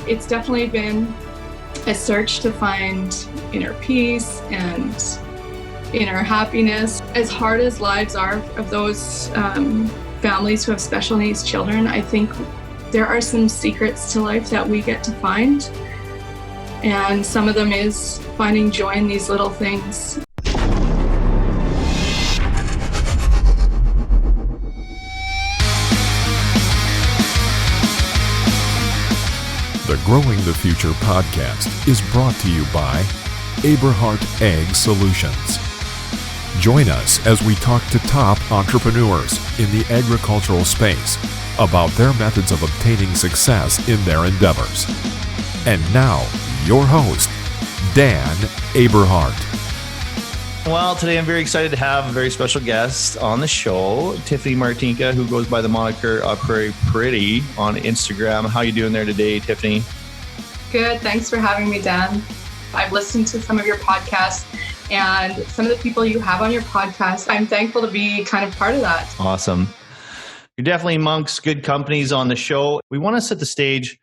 It's definitely been a search to find inner peace and inner happiness. As hard as lives are of those families who have special needs children, I think there are some secrets to life that we get to find. And some of them is finding joy in these little things. The Growing the Future podcast is brought to you by Aberhart Ag Solutions. Join us as we talk to top entrepreneurs in the agricultural space about their methods of obtaining success in their endeavors. And now, your host, Dan Aberhart. Well, today I'm very excited to have a very special guest on the show, Tiffany Martinka, who goes by the moniker Prairie Pretty on Instagram. How are you doing there today, Tiffany? Good. Thanks for having me, Dan. I've listened to some of your podcasts and some of the people you have on your podcast. I'm thankful to be kind of part of that. Awesome. You're definitely amongst good companies on the show. We want to set the stage.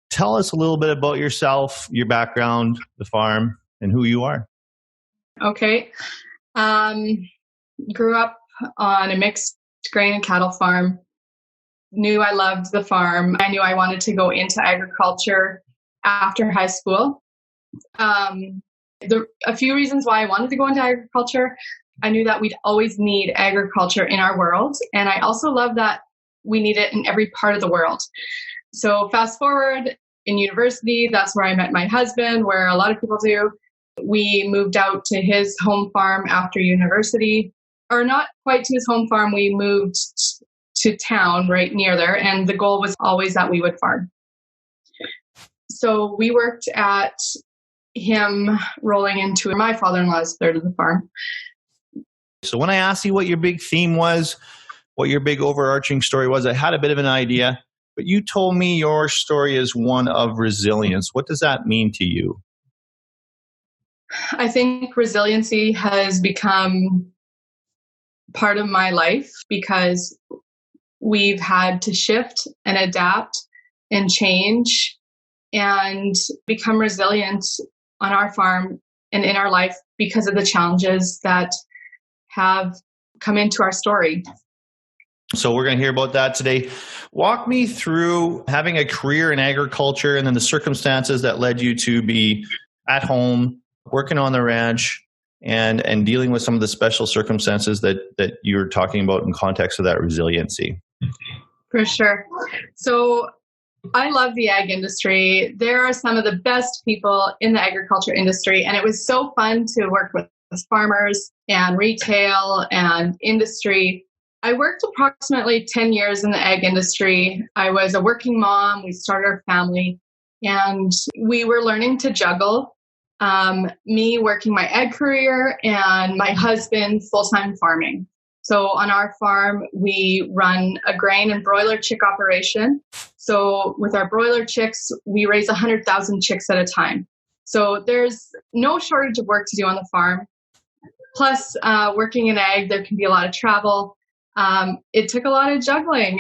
Tell us a little bit about yourself, your background, the farm, and who you are. Okay. Grew up on a mixed grain and cattle farm. Knew I loved the farm. I knew I wanted to go into agriculture after high school. A few reasons why I wanted to go into agriculture. I knew that we'd always need agriculture in our world. And I also love that we need it in every part of the world. So fast forward in university, that's where I met my husband, where a lot of people do. We moved out to his home farm after university, or not quite to his home farm. We moved to town right near there. And the goal was always that we would farm. So we worked at him rolling into my father-in-law's third of the farm. So when I asked you what your big theme was, what your big overarching story was, I had a bit of an idea, but you told me your story is one of resilience. What does that mean to you? I think resiliency has become part of my life because we've had to shift and adapt and change and become resilient on our farm and in our life because of the challenges that have come into our story. So we're going to hear about that today. Walk me through having a career in agriculture and then the circumstances that led you to be at home, working on the ranch, and dealing with some of the special circumstances that you were talking about in context of that resiliency. For sure. So I love the ag industry. There are some of the best people in the agriculture industry, and it was so fun to work with farmers and retail and industry. I worked approximately 10 years in the ag industry. I was a working mom. We started our family, and we were learning to juggle me working my ag career and my husband full-time farming. So on our farm, we run a grain and broiler chick operation. So with our broiler chicks, we raise 100,000 chicks at a time. So there's no shortage of work to do on the farm. Plus, working in ag, there can be a lot of travel. It took a lot of juggling.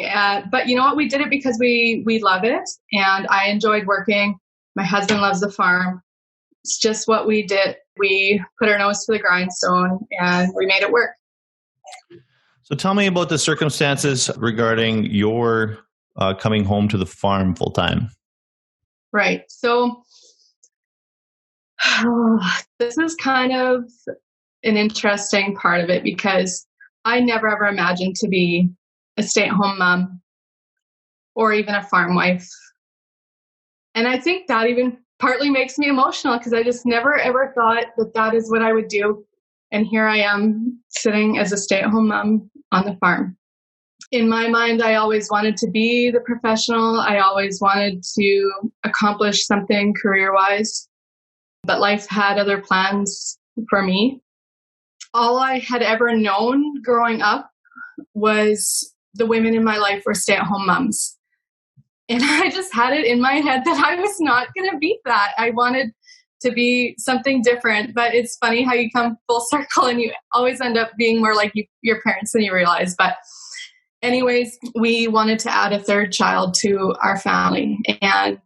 But you know what? We did it because we love it. And I enjoyed working. My husband loves the farm. It's just what we did. We put our nose to the grindstone and we made it work. So tell me about the circumstances regarding your coming home to the farm full time. Right. So this is kind of an interesting part of it because I never ever imagined to be a stay-at-home mom or even a farm wife. And I think that even partly makes me emotional because I just never ever thought that that is what I would do. And here I am sitting as a stay-at-home mom on the farm. In my mind, I always wanted to be the professional. I always wanted to accomplish something career-wise, but life had other plans for me. All I had ever known growing up was the women in my life were stay-at-home moms. And I just had it in my head that I was not going to beat that. I wanted to be something different, but it's funny how you come full circle and you always end up being more like your parents than you realize. But anyways, we wanted to add a third child to our family. And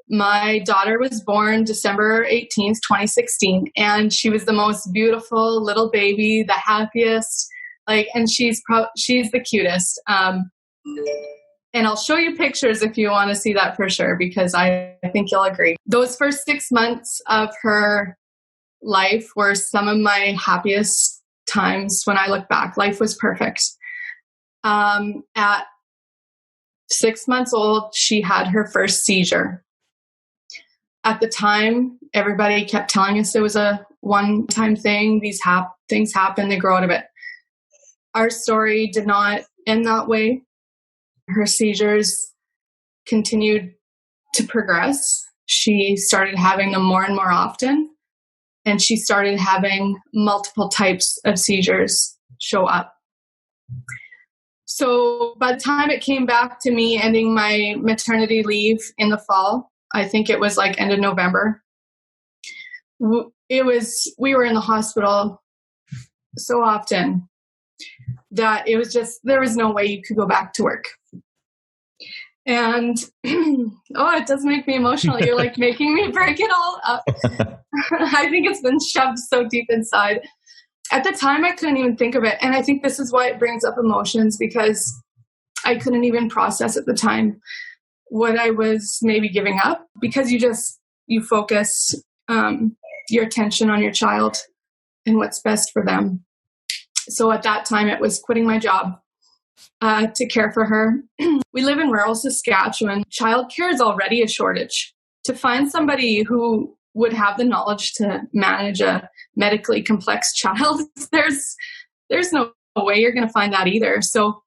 My daughter was born December 18th, 2016, and she was the most beautiful little baby, the happiest, and she's the cutest. And I'll show you pictures if you want to see that for sure, because I think you'll agree. Those first 6 months of her life were some of my happiest times when I look back. Life was perfect. At 6 months old, she had her first seizure. At the time, everybody kept telling us it was a one-time thing. These things happen, they grow out of it. Our story did not end that way. Her seizures continued to progress. She started having them more and more often, and she started having multiple types of seizures show up. So by the time it came back to me ending my maternity leave in the fall, I think it was end of November, we were in the hospital so often that it was just, there was no way you could go back to work. And, it does make me emotional. You're making me break it all up. I think it's been shoved so deep inside. At the time, I couldn't even think of it. And I think this is why it brings up emotions, because I couldn't even process at the time what I was maybe giving up, because you focus your attention on your child and what's best for them. So at that time, it was quitting my job to care for her. We live in rural Saskatchewan. Childcare is already a shortage. To find somebody who would have the knowledge to manage a medically complex child, there's no way you're going to find that either. So,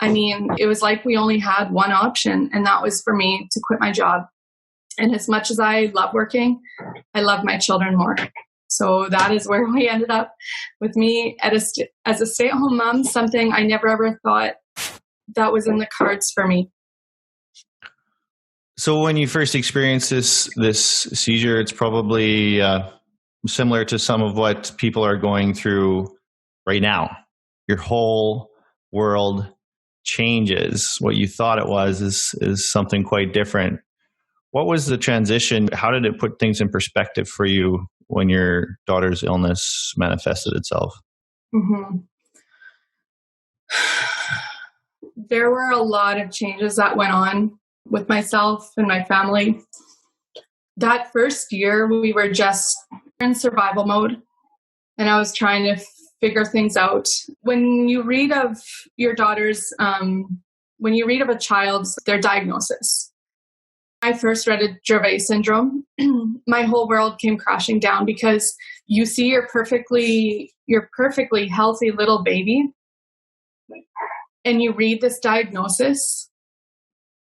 it was we only had one option, and that was for me to quit my job. And as much as I love working, I love my children more. So that is where we ended up with me as a stay-at-home mom, something I never ever thought that was in the cards for me. So when you first experienced this seizure, it's probably similar to some of what people are going through right now. Your whole world changes. What you thought it was is something quite different. What was the transition? How did it put things in perspective for you when your daughter's illness manifested itself? Mm-hmm. There were a lot of changes that went on with myself and my family. That first year, we were just in survival mode, and I was trying to figure things out. When you read of your daughter's, when you read of a child's, their diagnosis, I first read Dravet syndrome. My whole world came crashing down, because you see your perfectly healthy little baby, and you read this diagnosis,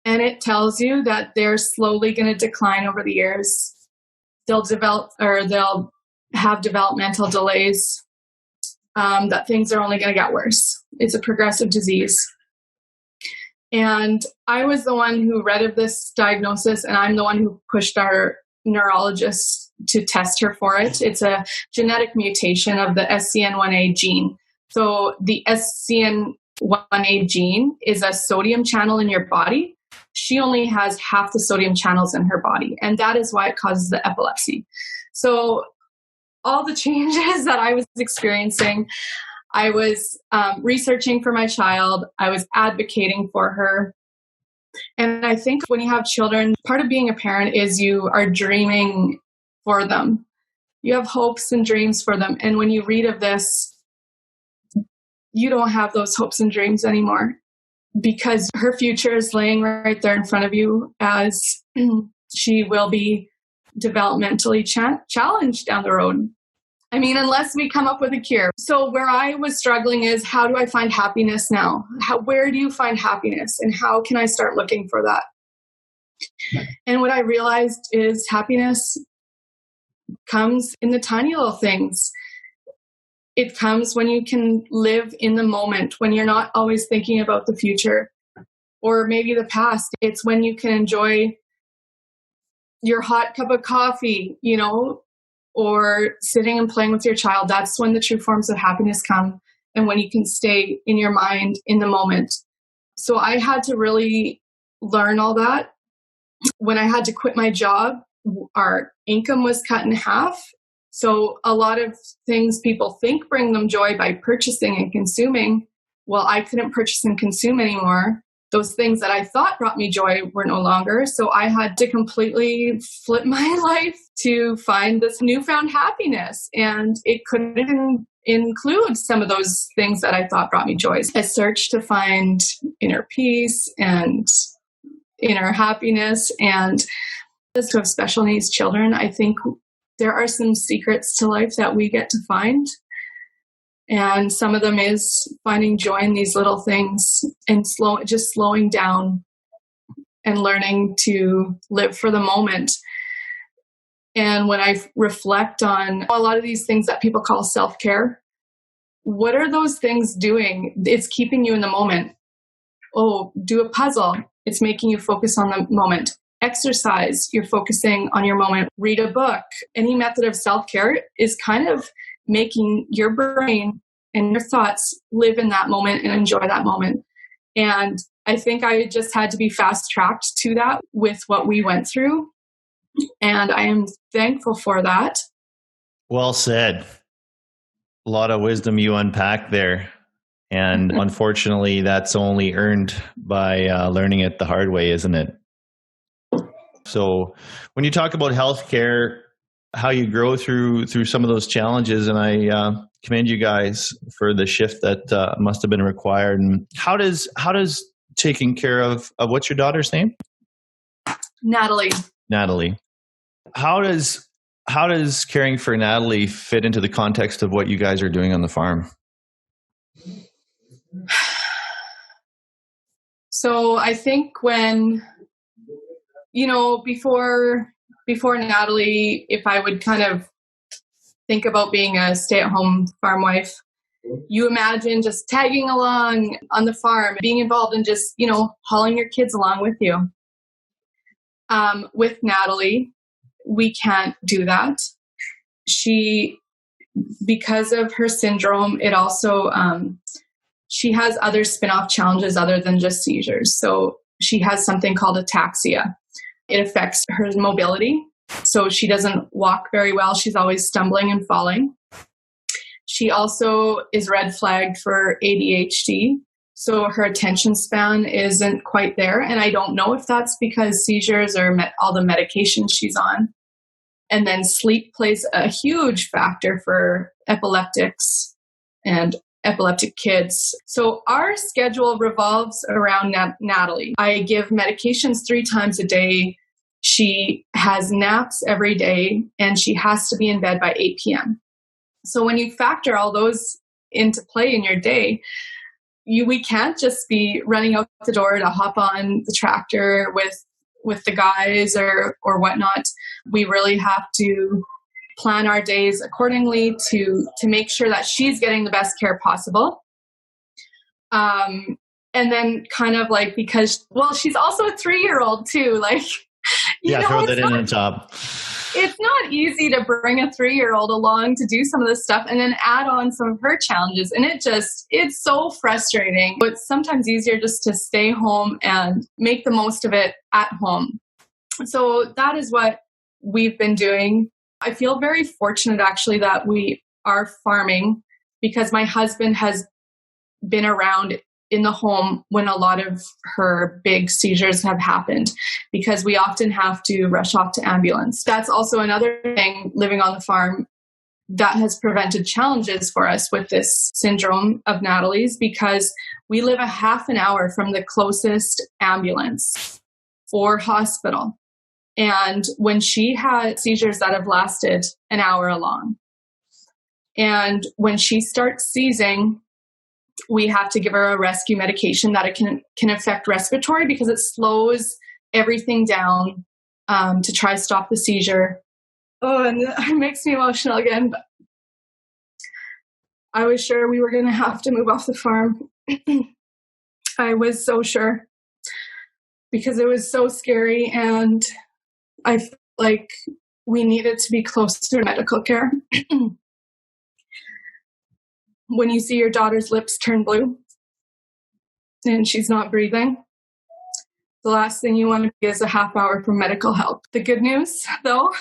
and it tells you that they're slowly going to decline over the years. They'll have developmental delays, that things are only going to get worse. It's a progressive disease. And I was the one who read of this diagnosis, and I'm the one who pushed our neurologist to test her for it. It's a genetic mutation of the SCN1A gene. So the SCN1A gene is a sodium channel in your body. She only has half the sodium channels in her body, and that is why it causes the epilepsy. So all the changes that I was experiencing, I was researching for my child. I was advocating for her. And I think when you have children, part of being a parent is you are dreaming for them. You have hopes and dreams for them. And when you read of this, you don't have those hopes and dreams anymore, because her future is laying right there in front of you, as she will be developmentally challenged down the road. Unless we come up with a cure. So where I was struggling is, how do I find happiness now? Where do you find happiness, and how can I start looking for that? And what I realized is happiness comes in the tiny little things. It comes when you can live in the moment, when you're not always thinking about the future or maybe the past. It's when you can enjoy your hot cup of coffee, or sitting and playing with your child. That's when the true forms of happiness come, and when you can stay in your mind in the moment. So I had to really learn all that When I had to quit my job, our income was cut in half. So a lot of things people think bring them joy by purchasing and consuming, well, I couldn't purchase and consume anymore. Those things that I thought brought me joy were no longer. So I had to completely flip my life to find this newfound happiness. And it couldn't include some of those things that I thought brought me joy. I searched to find inner peace and inner happiness. And as to have special needs children, I think there are some secrets to life that we get to find. And some of them is finding joy in these little things and slowing down and learning to live for the moment. And when I reflect on a lot of these things that people call self-care, what are those things doing? It's keeping you in the moment. Oh, do a puzzle. It's making you focus on the moment. Exercise, you're focusing on your moment. Read a book. Any method of self-care is kind of making your brain and your thoughts live in that moment and enjoy that moment. And I think I just had to be fast-tracked to that with what we went through. And I am thankful for that. Well said. A lot of wisdom you unpacked there. And unfortunately, that's only earned by learning it the hard way, isn't it? So when you talk about healthcare, how you grow through some of those challenges, and I commend you guys for the shift that must have been required. And how does taking care of what's your daughter's name? Natalie. How does caring for Natalie fit into the context of what you guys are doing on the farm? So I think when, before Natalie, if I would kind of think about being a stay-at-home farm wife, you imagine just tagging along on the farm, being involved in just, hauling your kids along with you. With Natalie, we can't do that. Because of her syndrome, it also, she has other spin-off challenges other than just seizures. So she has something called ataxia. It affects her mobility. So she doesn't walk very well. She's always stumbling and falling. She also is red flagged for ADHD. So her attention span isn't quite there. And I don't know if that's because seizures or all the medications she's on. And then sleep plays a huge factor for epileptics and epileptic kids. So our schedule revolves around Natalie. I give medications 3 times a day. She has naps every day, and she has to be in bed by 8 p.m. So when you factor all those into play in your day, we can't just be running out the door to hop on the tractor with the guys or whatnot. We really have to plan our days accordingly to make sure that she's getting the best care possible. And then kind of like, because, she's also a 3-year-old too. Like, throw that in on top. It's not easy to bring a 3-year-old along to do some of this stuff and then add on some of her challenges. And it's so frustrating. But it's sometimes easier just to stay home and make the most of it at home. So that is what we've been doing. I feel very fortunate actually that we are farming, because my husband has been around in the home when a lot of her big seizures have happened, because we often have to rush off to ambulance. That's also another thing living on the farm that has prevented challenges for us with this syndrome of Natalie's, because we live a half an hour from the closest ambulance or hospital. And when she had seizures that have lasted an hour long, and when she starts seizing, we have to give her a rescue medication that it can affect respiratory, because it slows everything down to try to stop the seizure. Oh, and it makes me emotional again. But I was sure we were going to have to move off the farm. I was so sure, because it was so scary, and I felt like we needed to be close to medical care. When you see your daughter's lips turn blue and she's not breathing, The last thing you want to be is a half hour from medical help. The good news, though,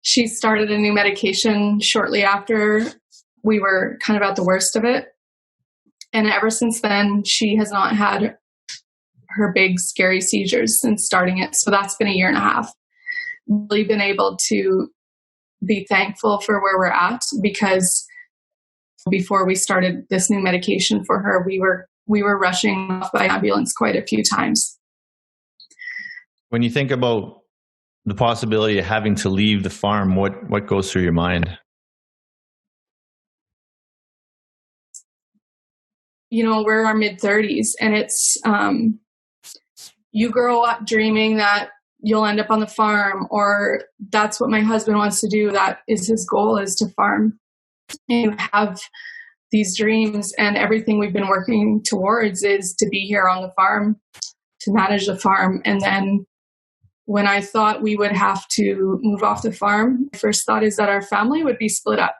she started a new medication shortly after we were kind of at the worst of it. And ever since then, she has not had her big, scary seizures since starting it. So that's been a year and a half. Really been able to be thankful for where we're at, because before we started this new medication for her, we were rushing off by ambulance quite a few times. When you think about the possibility of having to leave the farm, what goes through your mind? We're in our mid-30s, and it's you grow up dreaming that you'll end up on the farm, or that's what my husband wants to do. That is his goal, is to farm. And you have these dreams, and everything we've been working towards is to be here on the farm, to manage the farm. And then when I thought we would have to move off the farm, my first thought is that our family would be split up,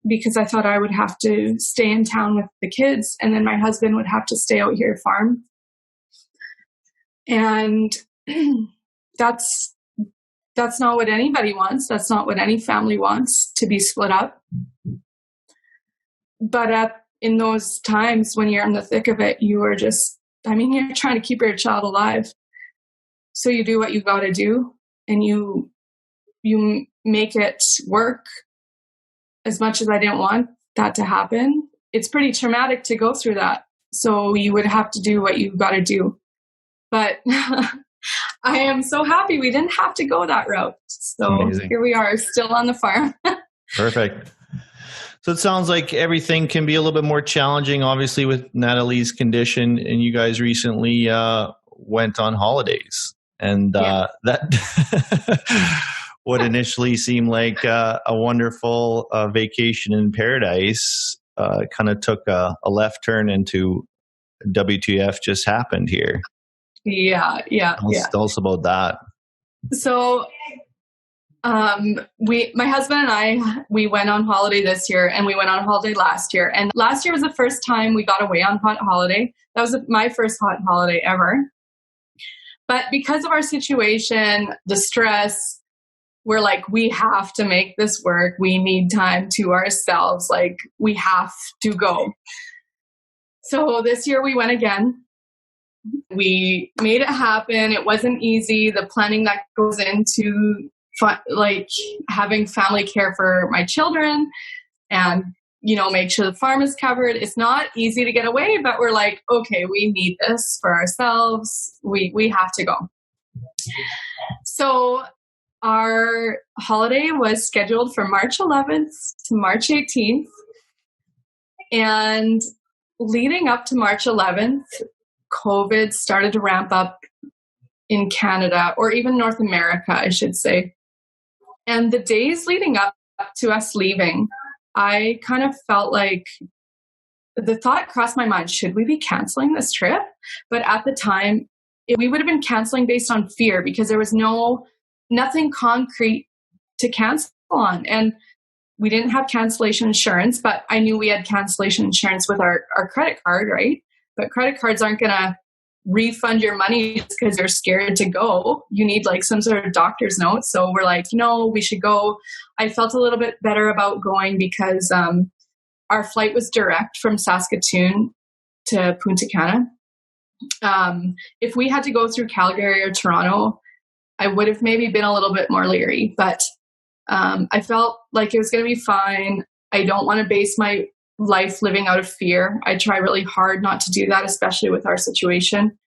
because I thought I would have to stay in town with the kids, and then my husband would have to stay out here farm. And that's not what anybody wants. That's not what any family wants, to be split up. But in those times when you're in the thick of it, you are just, you're trying to keep your child alive. So you do what you got to do, and you make it work. As much as I didn't want that to happen, it's pretty traumatic to go through that. So you would have to do what you got to do. But I am so happy we didn't have to go that route. So Amazing. Here we are, still on the farm. Perfect. So it sounds like everything can be a little bit more challenging, obviously, with Natalie's condition. And you guys recently went on holidays. And that what initially seemed like a wonderful vacation in paradise kind of took a left turn into WTF just happened here. Yeah. Tell us about that. So, my husband and I, we went on holiday this year, and we went on holiday last year. And last year was the first time we got away on hot holiday. That was my first hot holiday ever. But because of our situation, the stress, we're like, we have to make this work. We need time to ourselves. Like, we have to go. So this year we went again. We made it happen. It wasn't easy. The planning that goes into having family care for my children and, make sure the farm is covered. It's not easy to get away, but we're like, okay, we need this for ourselves. We have to go. So our holiday was scheduled for March 11th to March 18th. And leading up to March 11th, COVID started to ramp up in Canada, or even North America, I should say. And the days leading up to us leaving, I kind of felt like the thought crossed my mind, should we be canceling this trip? But at the time, we would have been canceling based on fear, because there was nothing concrete to cancel on. And we didn't have cancellation insurance, but I knew we had cancellation insurance with our credit card, right? But credit cards aren't going to refund your money just because you're scared to go. You need some sort of doctor's note. So we're like, no, we should go. I felt a little bit better about going because our flight was direct from Saskatoon to Punta Cana. If we had to go through Calgary or Toronto, I would have maybe been a little bit more leery, but I felt like it was going to be fine. I don't want to base my life living out of fear. I try really hard not to do that, especially with our situation.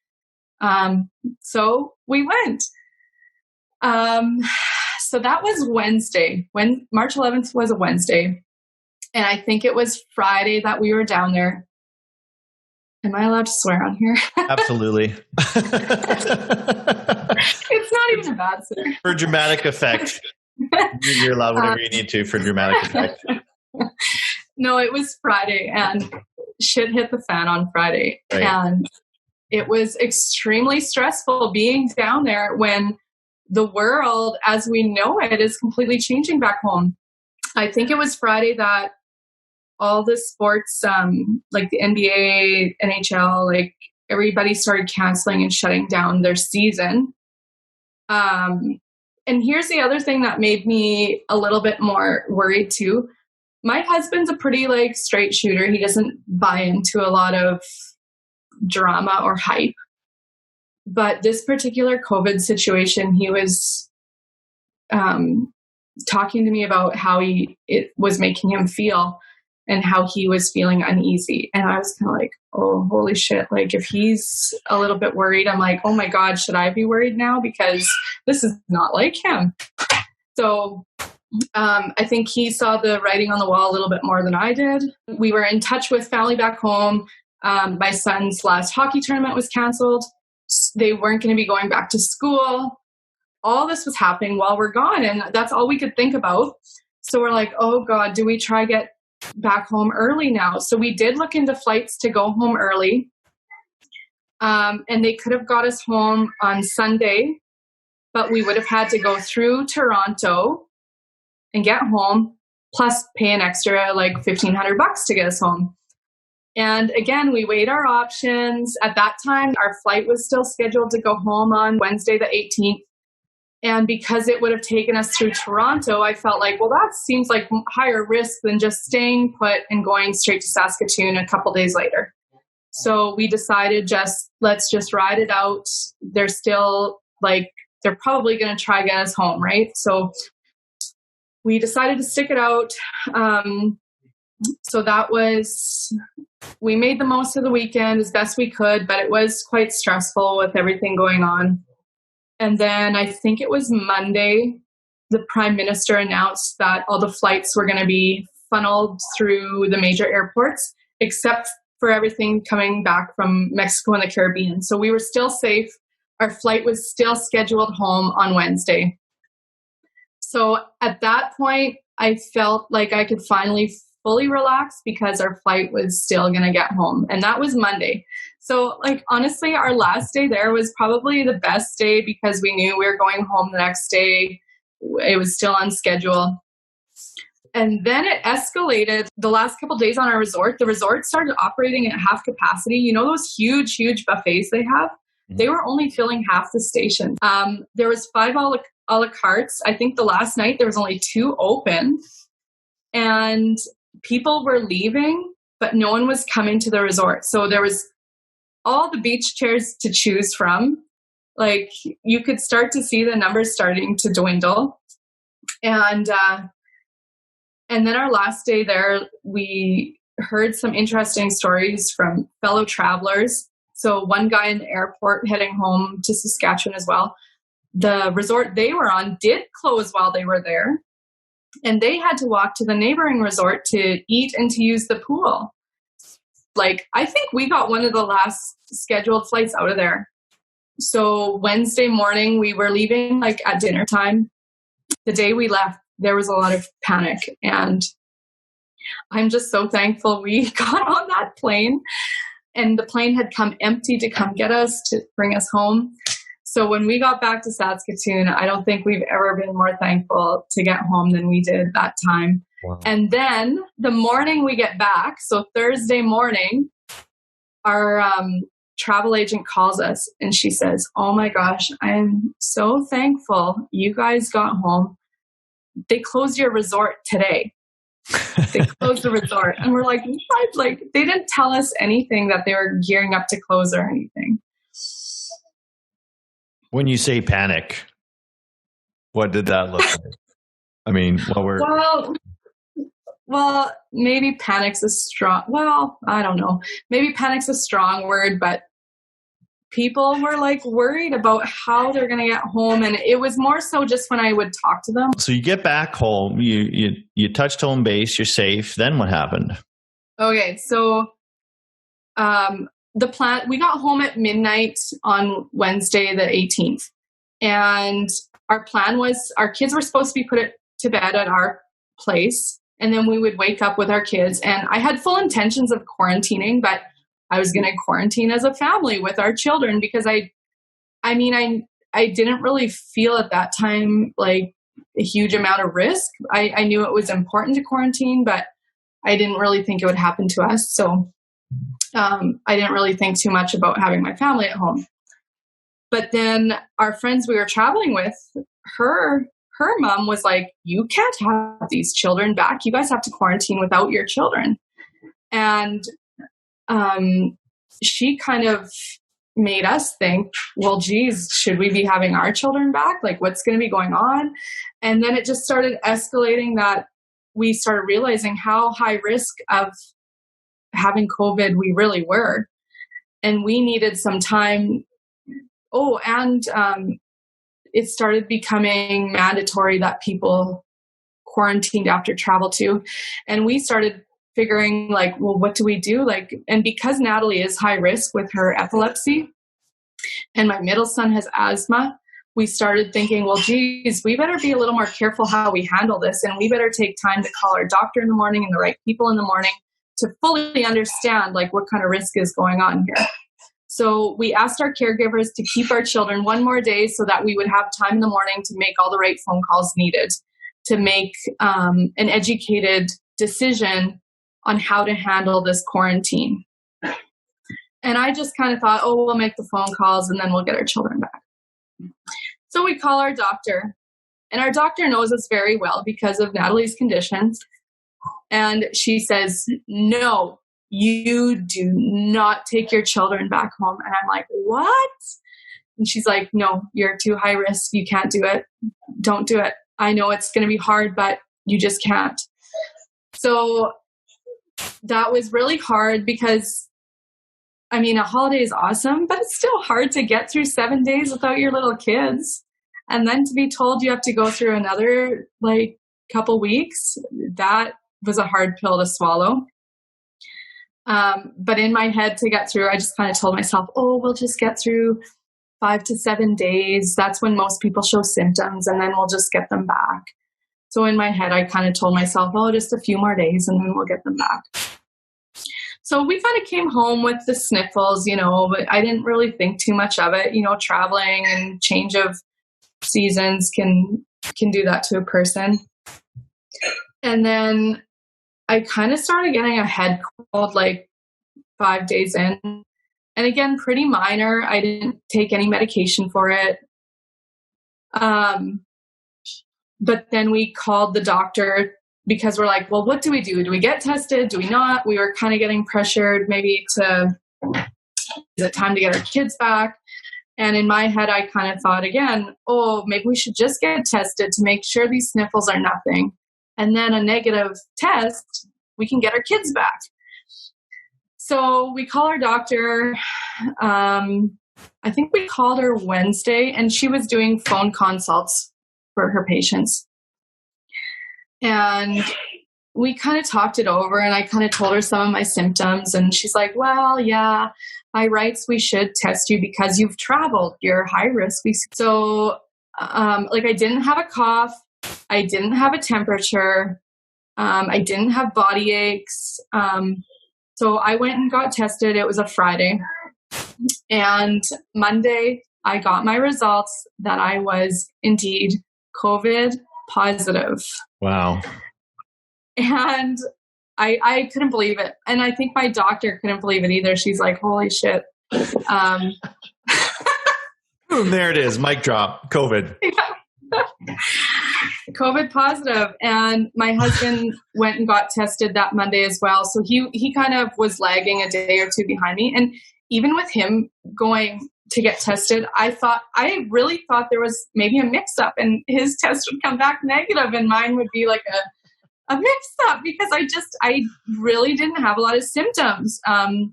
So we went. So that was Wednesday. When March 11th was a Wednesday. And I think it was Friday that we were down there. Am I allowed to swear on here? Absolutely. It's not even a bad swear. For dramatic effect. You're allowed whatever you need to for dramatic effect. No, it was Friday, and shit hit the fan on Friday. Right. And it was extremely stressful being down there when the world as we know it is completely changing back home. I think it was Friday that all the sports, like the NBA, NHL, everybody started canceling and shutting down their season. And here's the other thing that made me a little bit more worried too. My husband's a pretty like straight shooter. He doesn't buy into a lot of drama or hype. But this particular COVID situation, he was talking to me about how it was making him feel and how he was feeling uneasy. And I was kind of like, oh, holy shit. Like if he's a little bit worried, I'm like, oh my God, should I be worried now? Because this is not like him. So I think he saw the writing on the wall a little bit more than I did. We were in touch with family back home. My son's last hockey tournament was canceled. They weren't going to be going back to school. All this was happening while we're gone, and that's all we could think about. So we're like, oh God, do we try get back home early now? So we did look into flights to go home early. And they could have got us home on Sunday, but we would have had to go through Toronto and get home, plus pay an extra like $1,500 to get us home. And again, we weighed our options. At that time, our flight was still scheduled to go home on Wednesday the 18th. And because it would have taken us through Toronto, I felt like, well, that seems like higher risk than just staying put and going straight to Saskatoon a couple days later. So we decided let's just ride it out. They're still like, they're probably going to try to get us home, right? So we decided to stick it out. So we made the most of the weekend as best we could, but it was quite stressful with everything going on. And then I think it was Monday, the Prime Minister announced that all the flights were going to be funneled through the major airports, except for everything coming back from Mexico and the Caribbean. So we were still safe. Our flight was still scheduled home on Wednesday. So at that point, I felt like I could finally fully relax because our flight was still going to get home. And that was Monday. So like, honestly, our last day there was probably the best day because we knew we were going home the next day. It was still on schedule. And then it escalated the last couple of days on our resort. The resort started operating at half capacity. You know, those huge buffets they have? Mm-hmm. They were only filling half the station. There was 5 a la cartes. I think the last night there was only 2 open. And people were leaving, but no one was coming to the resort. So there was all the beach chairs to choose from. Like you could start to see the numbers starting to dwindle. And then our last day there, we heard some interesting stories from fellow travelers. So one guy in the airport heading home to Saskatchewan as well. The resort they were on did close while they were there. And they had to walk to the neighboring resort to eat and to use the pool. Like, I think we got one of the last scheduled flights out of there. So Wednesday morning, we were leaving like at dinner time. The day we left, there was a lot of panic. And I'm just so thankful we got on that plane. And the plane had come empty to come get us, to bring us home. So when we got back to Saskatoon, I don't think we've ever been more thankful to get home than we did that time. Wow. And then the morning we get back, so Thursday morning, our travel agent calls us and she says, oh my gosh, I'm so thankful you guys got home. They closed your resort today. They closed the resort. And we're like, what? Like, they didn't tell us anything that they were gearing up to close or anything. When you say panic, what did that look like? I mean, well, maybe panic's a strong, I don't know. Maybe panic's a strong word, but people were like worried about how they're going to get home. And it was more so just when I would talk to them. So you get back home, you touched home base, you're safe. Then what happened? Okay. So, we got home at midnight on Wednesday, the 18th. And our plan was our kids were supposed to be put to bed at our place. And then we would wake up with our kids. And I had full intentions of quarantining, but I was going to quarantine as a family with our children because I didn't really feel at that time like a huge amount of risk. I knew it was important to quarantine, but I didn't really think it would happen to us. So I didn't really think too much about having my family at home. But then our friends we were traveling with, her mom was like, you can't have these children back. You guys have to quarantine without your children. And she kind of made us think, well, geez, should we be having our children back? Like, what's going to be going on? And then it just started escalating, that we started realizing how high risk of having COVID we really were. And we needed some time. Oh, and it started becoming mandatory that people quarantined after travel too. And we started figuring like, well, what do we do? Like, and because Natalie is high risk with her epilepsy and my middle son has asthma, we started thinking, well, geez, we better be a little more careful how we handle this. And we better take time to call our doctor in the morning and the right people in the morning to fully understand like what kind of risk is going on here. So we asked our caregivers to keep our children one more day so that we would have time in the morning to make all the right phone calls needed to make an educated decision on how to handle this quarantine. And I just kind of thought, oh, we'll make the phone calls and then we'll get our children back. So we call our doctor, and our doctor knows us very well because of Natalie's conditions. And she says, no, you do not take your children back home. And I'm like, what? And she's like, no, you're too high risk. You can't do it. Don't do it. I know it's going to be hard, but you just can't. So that was really hard because, I mean, a holiday is awesome, but it's still hard to get through 7 days without your little kids. And then to be told you have to go through another like couple weeks, that was a hard pill to swallow. But in my head to get through, I just kind of told myself, oh, we'll just get through 5 to 7 days. That's when most people show symptoms, and then we'll just get them back. So in my head, I kind of told myself, oh, just a few more days and then we'll get them back. So we kind of came home with the sniffles, you know, but I didn't really think too much of it. You know, traveling and change of seasons can do that to a person. And then I kind of started getting a head cold like 5 days in. And again, pretty minor. I didn't take any medication for it. But then we called the doctor because we're like, well, what do we do? Do we get tested? Do we not? We were kind of getting pressured maybe to, is it time to get our kids back? And in my head, I kind of thought again, oh, maybe we should just get tested to make sure these sniffles are nothing. And then a negative test, we can get our kids back. So we call our doctor. I think we called her Wednesday, and she was doing phone consults for her patients. And we kind of talked it over, and I kind of told her some of my symptoms. And she's like, well, yeah, by rights, we should test you because you've traveled. You're high risk. So like I didn't have a cough. I didn't have a temperature. I didn't have body aches. So I went and got tested. It was a Friday. And Monday, I got my results that I was indeed COVID positive. Wow. And I couldn't believe it. And I think my doctor couldn't believe it either. She's like, holy shit. Boom, there it is. Mic drop. COVID. COVID positive. And my husband went and got tested that Monday as well. So he kind of was lagging a day or two behind me. And even with him going to get tested, I really thought there was maybe a mix up and his test would come back negative and mine would be like a mix up because I really didn't have a lot of symptoms. I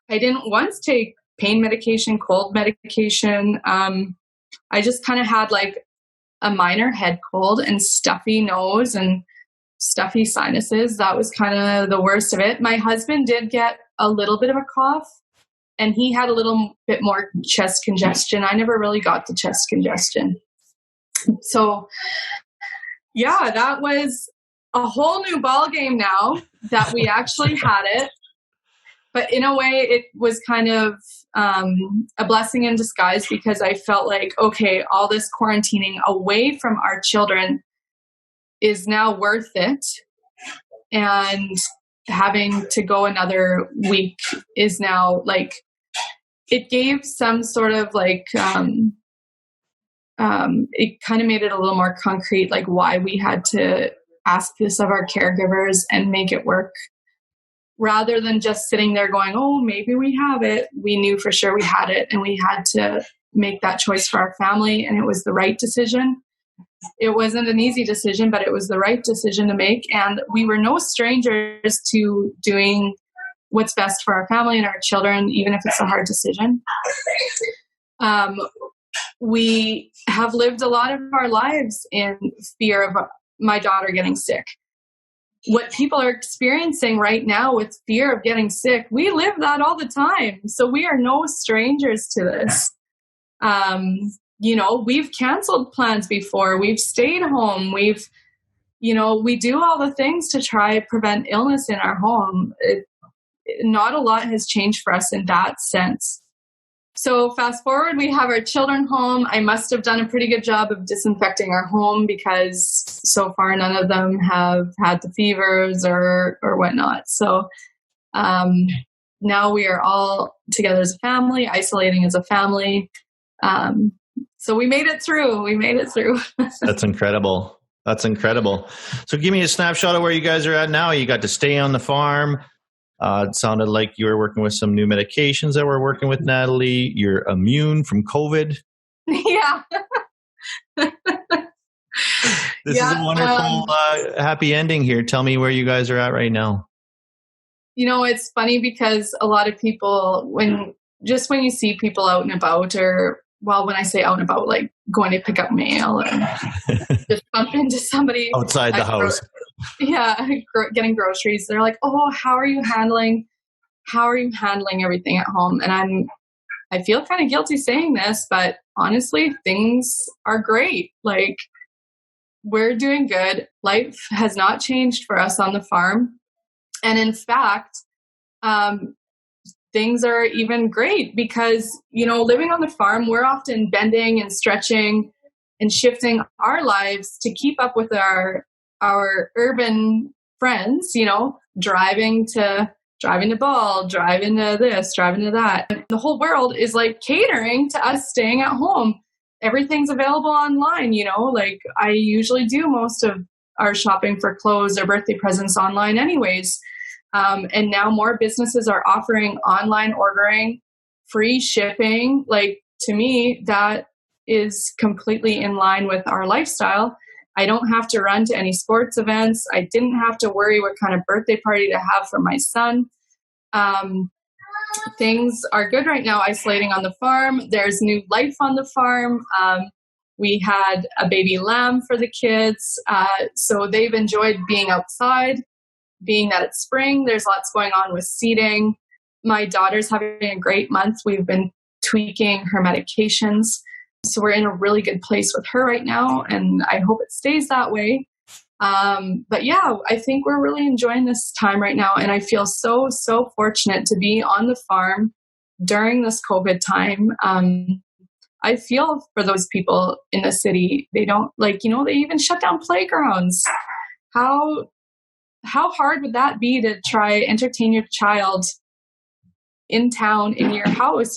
didn't once take pain medication, cold medication. I just kind of had like a minor head cold and stuffy nose and stuffy sinuses. That was kind of the worst of it. My husband did get a little bit of a cough and he had a little bit more chest congestion. I never really got the chest congestion. So yeah, that was a whole new ball game now that we actually had it. But in a way, it was kind of a blessing in disguise because I felt like, okay, all this quarantining away from our children is now worth it. And having to go another week is now like, it gave some sort of like, it kind of made it a little more concrete, like why we had to ask this of our caregivers and make it work. Rather than just sitting there going, oh, maybe we have it. We knew for sure we had it, and we had to make that choice for our family, and it was the right decision. It wasn't an easy decision, but it was the right decision to make. And we were no strangers to doing what's best for our family and our children, even if it's a hard decision. We have lived a lot of our lives in fear of my daughter getting sick. What people are experiencing right now with fear of getting sick, we live that all the time. So we are no strangers to this. We've canceled plans before. We've stayed home. We do all the things to try to prevent illness in our home. Not a lot has changed for us in that sense. So fast forward, we have our children home. I must have done a pretty good job of disinfecting our home because so far none of them have had the fevers or whatnot. So now we are all together as a family, isolating as a family. So we made it through. That's incredible. So give me a snapshot of where you guys are at now. You got to stay on the farm. It sounded like you were working with some new medications that we're working with, Natalie. You're immune from COVID. Yeah. This is a wonderful, happy ending here. Tell me where you guys are at right now. It's funny because a lot of people, when you see people out and about, when I say out and about, like going to pick up mail or just bump into somebody outside the house. Getting groceries. They're like, "Oh, how are you handling everything at home?" And I feel kind of guilty saying this, but honestly, things are great. Like, we're doing good. Life has not changed for us on the farm. And in fact, things are even great because, living on the farm, we're often bending and stretching and shifting our lives to keep up with our urban friends, driving to Ball, driving to this, driving to that. And the whole world is like catering to us staying at home. Everything's available online, like I usually do most of our shopping for clothes or birthday presents online anyways. And now more businesses are offering online ordering, free shipping. Like, to me, that is completely in line with our lifestyle. I don't have to run to any sports events. I didn't have to worry what kind of birthday party to have for my son. Things are good right now, isolating on the farm. There's new life on the farm. We had a baby lamb for the kids. So they've enjoyed being outside. Being that it's spring, there's lots going on with seeding. My daughter's having a great month. We've been tweaking her medications. So we're in a really good place with her right now, and I hope it stays that way. But yeah, I think we're really enjoying this time right now, and I feel so, so fortunate to be on the farm during this COVID time. I feel for those people in the city. They don't, they even shut down playgrounds. How hard would that be to try entertain your child in town, in your house,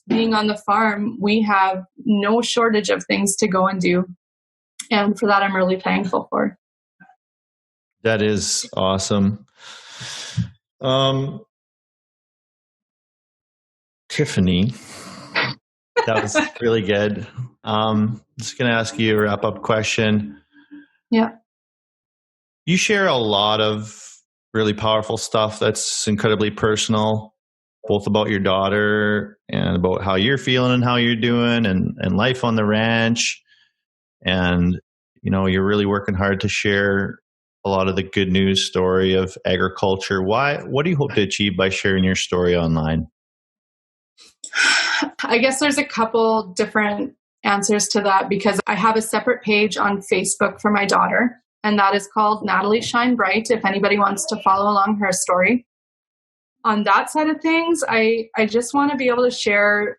being on the farm, we have no shortage of things to go and do. And for that, I'm really thankful for. That is awesome. Tiffany, that was really good. Just going to ask you a wrap-up question. Yeah. You share a lot of really powerful stuff that's incredibly personal, both about your daughter and about how you're feeling and how you're doing and life on the ranch. And, you're really working hard to share a lot of the good news story of agriculture. What do you hope to achieve by sharing your story online? I guess there's a couple different answers to that because I have a separate page on Facebook for my daughter, and that is called Natalie Shine Bright, if anybody wants to follow along her story. On that side of things, I just want to be able to share,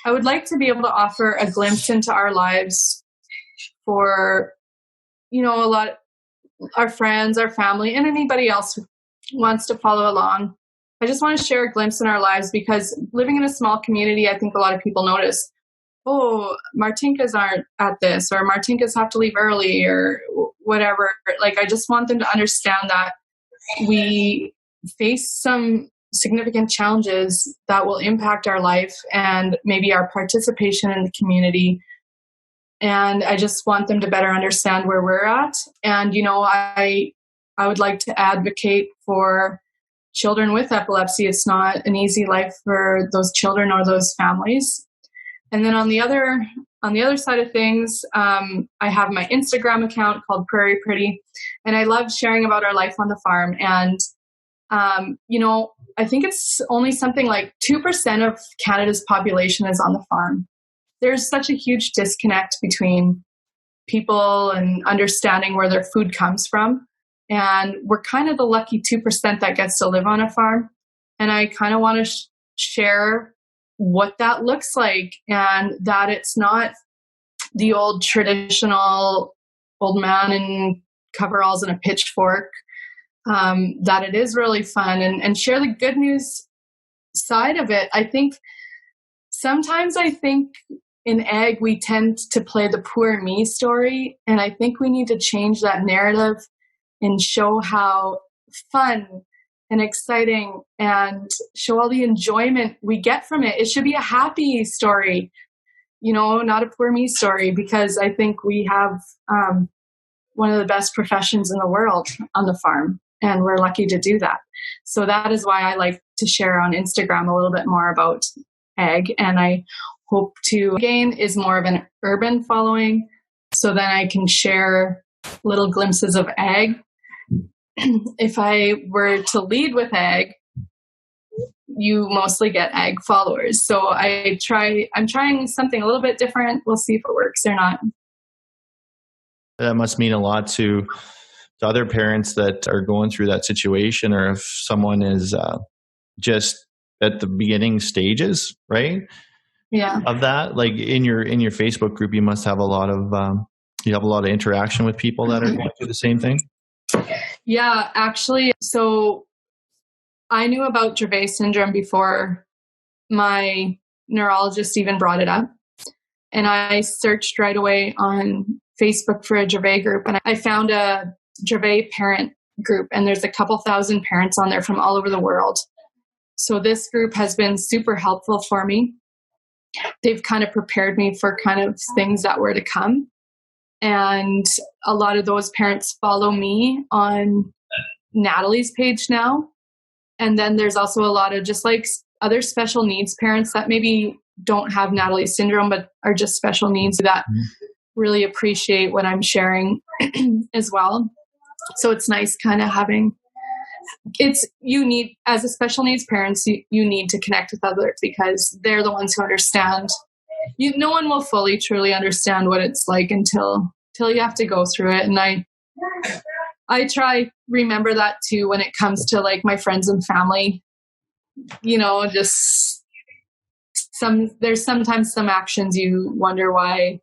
I would like to be able to offer a glimpse into our lives for, a lot of our friends, our family, and anybody else wants to follow along. I just want to share a glimpse in our lives, because living in a small community, I think a lot of people notice, oh, Martinkas aren't at this, or Martinkas have to leave early, or whatever. Like, I just want them to understand that we face some significant challenges that will impact our life and maybe our participation in the community. And I just want them to better understand where we're at. And, I would like to advocate for children with epilepsy. It's not an easy life for those children or those families. And then on the other side of things, I have my Instagram account called Prairie Pretty, and I love sharing about our life on the farm. And, I think it's only something like 2% of Canada's population is on the farm. There's such a huge disconnect between people and understanding where their food comes from. And we're kind of the lucky 2% that gets to live on a farm. And I kind of want to share what that looks like, and that it's not the old traditional old man in coveralls and a pitchfork, that it is really fun, and share the good news side of it. I think sometimes in ag, we tend to play the poor me story. And I think we need to change that narrative and show how fun and exciting, and show all the enjoyment we get from it. It should be a happy story, not a poor me story, because I think we have one of the best professions in the world on the farm, and we're lucky to do that. So that is why I like to share on Instagram a little bit more about ag, and I hope to gain is more of an urban following, so then I can share little glimpses of ag. If I were to lead with ag, you mostly get ag followers. So I'm trying something a little bit different. We'll see if it works or not. That must mean a lot to other parents that are going through that situation, or if someone is just at the beginning stages, right? Yeah. Of that, like in your Facebook group, you must have a lot of interaction with people that are going through the same thing. Yeah, actually. So I knew about Dravet syndrome before my neurologist even brought it up. And I searched right away on Facebook for a Dravet group, and I found a Dravet parent group, and there's a couple thousand parents on there from all over the world. So this group has been super helpful for me. They've kind of prepared me for kind of things that were to come. And a lot of those parents follow me on Natalie's page now. And then there's also a lot of just like other special needs parents that maybe don't have Natalie syndrome, but are just special needs that really appreciate what I'm sharing as well. So it's nice kind of having, you need, as a special needs parents, you need to connect with others, because they're the ones who understand. No one will fully, truly understand what it's like until you have to go through it. And I try remember that too when it comes to like my friends and family. Just there's sometimes some actions you wonder why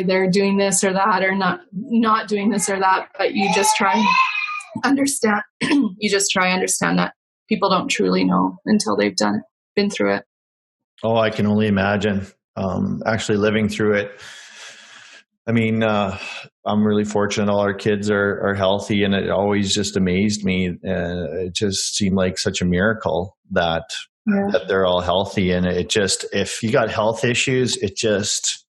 they're doing this or that, or not doing this or that, but you just try understand. You just try understand that people don't truly know until they've been through it. Oh, I can only imagine. Actually living through it. I mean, I'm really fortunate all our kids are healthy, and it always just amazed me. It just seemed like such a miracle that they're all healthy. And it just, if you got health issues, it just,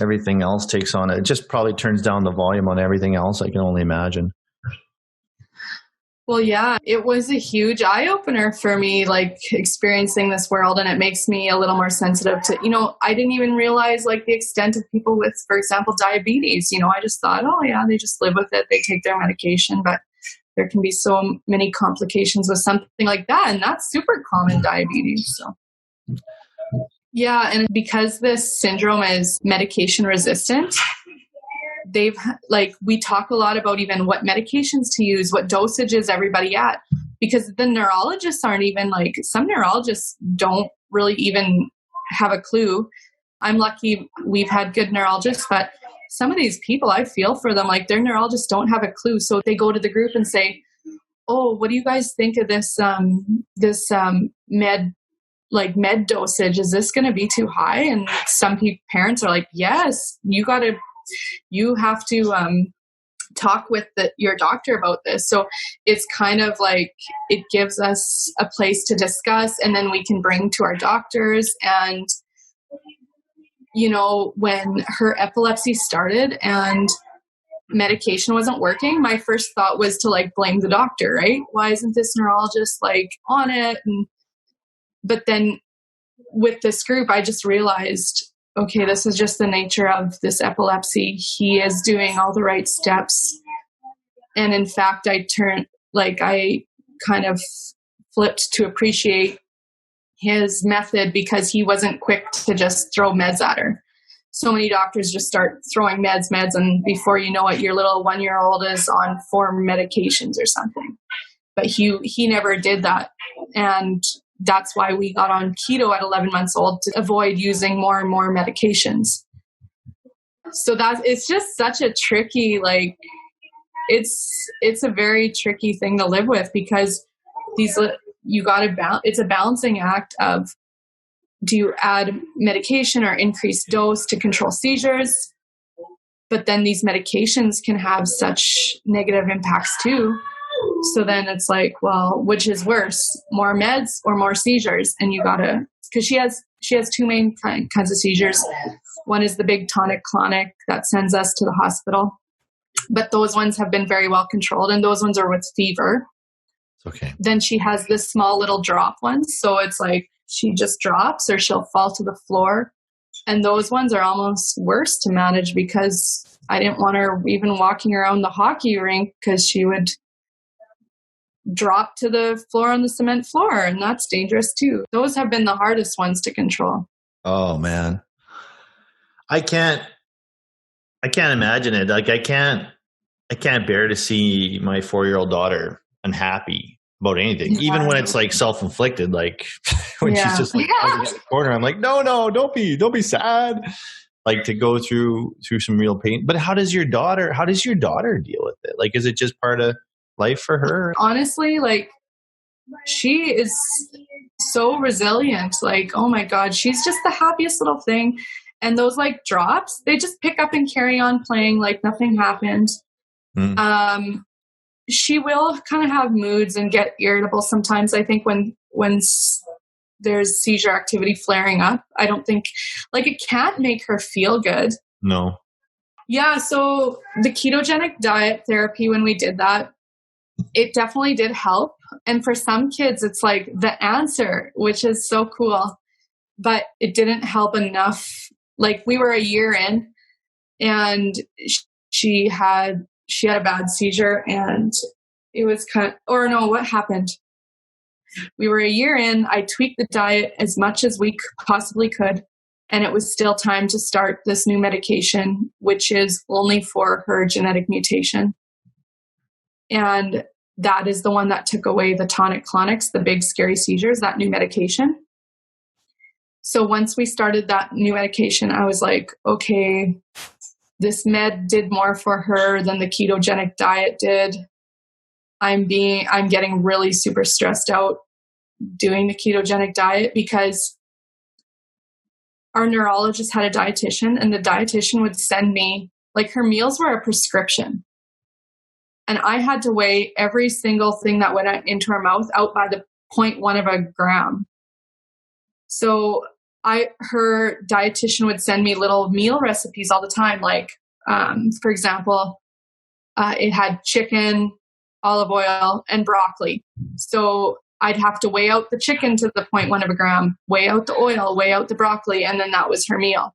everything else takes on it. It just probably turns down the volume on everything else. I can only imagine. Well, yeah, it was a huge eye-opener for me, like experiencing this world, and it makes me a little more sensitive to, I didn't even realize like the extent of people with, for example, diabetes. I just thought, oh yeah, they just live with it. They take their medication, but there can be so many complications with something like that. And that's super common, diabetes. So yeah. And because this syndrome is medication resistant, we talk a lot about even what medications to use, what dosages everybody at, because the neurologists aren't even some neurologists don't really even have a clue. I'm lucky we've had good neurologists, but some of these people, I feel for them, their neurologists don't have a clue. So they go to the group and say, oh, what do you guys think of this med dosage? Is this going to be too high? And some parents are like, yes, you have to talk with your doctor about this. So it's kind of like, it gives us a place to discuss, and then we can bring to our doctors. And, when her epilepsy started and medication wasn't working, my first thought was to blame the doctor, right? Why isn't this neurologist on it? But then with this group, I just realized, okay, this is just the nature of this epilepsy. He is doing all the right steps. And in fact, I kind of flipped to appreciate his method, because he wasn't quick to just throw meds at her. So many doctors just start throwing meds, and before you know it, your little 1-year-old is on 4 medications or something. But he never did that. And that's why we got on keto at 11 months old, to avoid using more and more medications. So it's just such a tricky, it's a very tricky thing to live with, because it's a balancing act of, do you add medication or increase dose to control seizures? But then these medications can have such negative impacts too. So then it's like, well, which is worse, more meds or more seizures? And because she has 2 main kinds of seizures. One is the big tonic-clonic that sends us to the hospital. But those ones have been very well controlled, and those ones are with fever. Okay. Then she has this small little drop ones. So it's like she just drops, or she'll fall to the floor. And those ones are almost worse to manage, because I didn't want her even walking around the hockey rink, because she would drop to the floor on the cement floor, and that's dangerous too. Those have been the hardest ones to control. Oh man. I can't imagine it. I can't bear to see my 4-year-old daughter unhappy about anything, even when it's self-inflicted, when she's just in the corner. I'm like, no, don't be sad. To go through some real pain. But how does your daughter deal with it? Is it just part of life for her? Honestly, she is so resilient. Oh my God, she's just the happiest little thing. And those drops, they just pick up and carry on playing like nothing happened. She will kind of have moods and get irritable sometimes. I think when there's seizure activity flaring up, I don't think it can't make her feel good. No. Yeah. So the ketogenic diet therapy, when we did that, it definitely did help. And for some kids, it's the answer, which is so cool, but it didn't help enough. We were a year in, and she had a bad seizure, and it was what happened? We were a year in, I tweaked the diet as much as we possibly could, and it was still time to start this new medication, which is only for her genetic mutation. And that is the one that took away the tonic-clonics, the big scary seizures, that new medication. So once we started that new medication, I was like, okay, this med did more for her than the ketogenic diet did. I'm getting really super stressed out doing the ketogenic diet, because our neurologist had a dietitian, and the dietitian would send me, her meals were a prescription. And I had to weigh every single thing that went into her mouth out by the 0.1 of a gram. So her dietitian would send me little meal recipes all the time. For example, it had chicken, olive oil, and broccoli. So I'd have to weigh out the chicken to the 0.1 of a gram, weigh out the oil, weigh out the broccoli, and then that was her meal.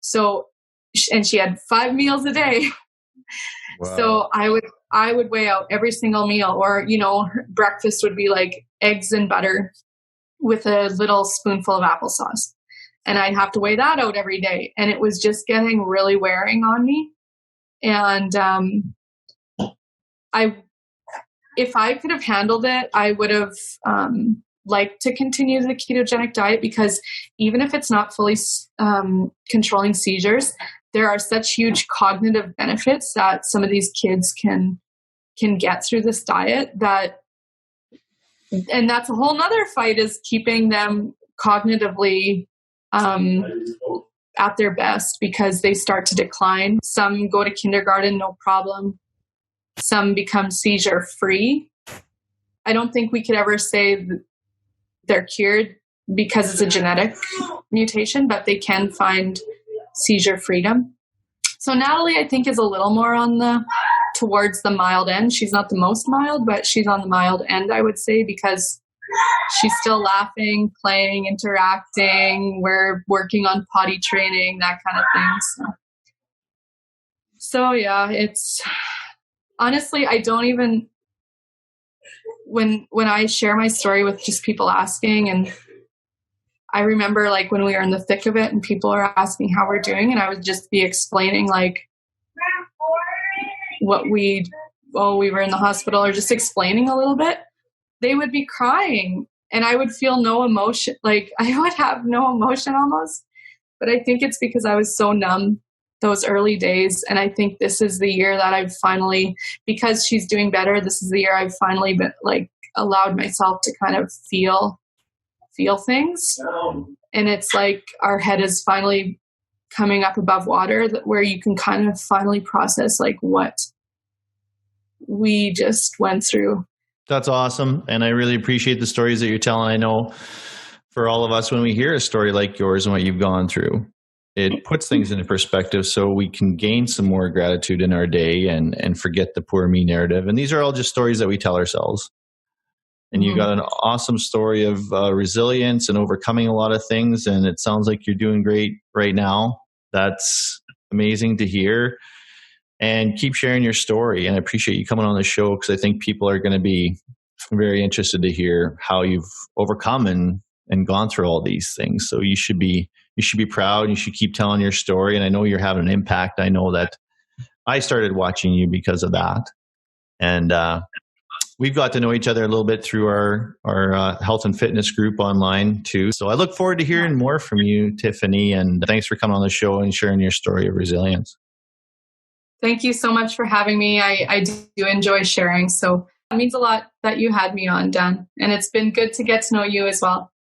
So, and she had 5 meals a day. Wow. So I would weigh out every single meal, or, breakfast would be eggs and butter with a little spoonful of applesauce. And I'd have to weigh that out every day. And it was just getting really wearing on me. And if I could have handled it, I would have liked to continue the ketogenic diet, because even if it's not fully controlling seizures, there are such huge cognitive benefits that some of these kids can can get through this diet and that's a whole nother fight, is keeping them cognitively at their best, because they start to decline. Some go to kindergarten, no problem. Some become seizure free. I don't think we could ever say they're cured because it's a genetic mutation, but they can find seizure freedom. So Natalie, I think, is a little more towards the mild end. She's not the most mild, but she's on the mild end, I would say, because she's still laughing, playing, interacting. We're working on potty training, that kind of thing. So yeah, it's honestly, I don't even, when I share my story with just people asking, and I remember like when we were in the thick of it and people are asking how we're doing, and I would just be explaining like we were in the hospital, or just explaining a little bit, they would be crying and I would feel no emotion. Like I would have no emotion almost, but I think it's because I was so numb those early days. And I think this is the year that I've finally, because she's doing better, this is the year I've finally been like allowed myself to kind of feel things. And it's like our head is finally coming up above water, where you can kind of finally process like what we just went through. That's awesome. And I really appreciate the stories that you're telling. I know for all of us, when we hear a story like yours and what you've gone through, it puts things into perspective so we can gain some more gratitude in our day and forget the poor me narrative. And these are all just stories that we tell ourselves. And you got an awesome story of resilience and overcoming a lot of things. And it sounds like you're doing great right now. That's amazing to hear. And keep sharing your story. And I appreciate you coming on the show, because I think people are going to be very interested to hear how you've overcome and gone through all these things. So you should be proud. You should keep telling your story. And I know you're having an impact. I know that I started watching you because of that. And we've got to know each other a little bit through our health and fitness group online too. So I look forward to hearing more from you, Tiffany. And thanks for coming on the show and sharing your story of resilience. Thank you so much for having me. I do enjoy sharing. So it means a lot that you had me on, Dan. And it's been good to get to know you as well.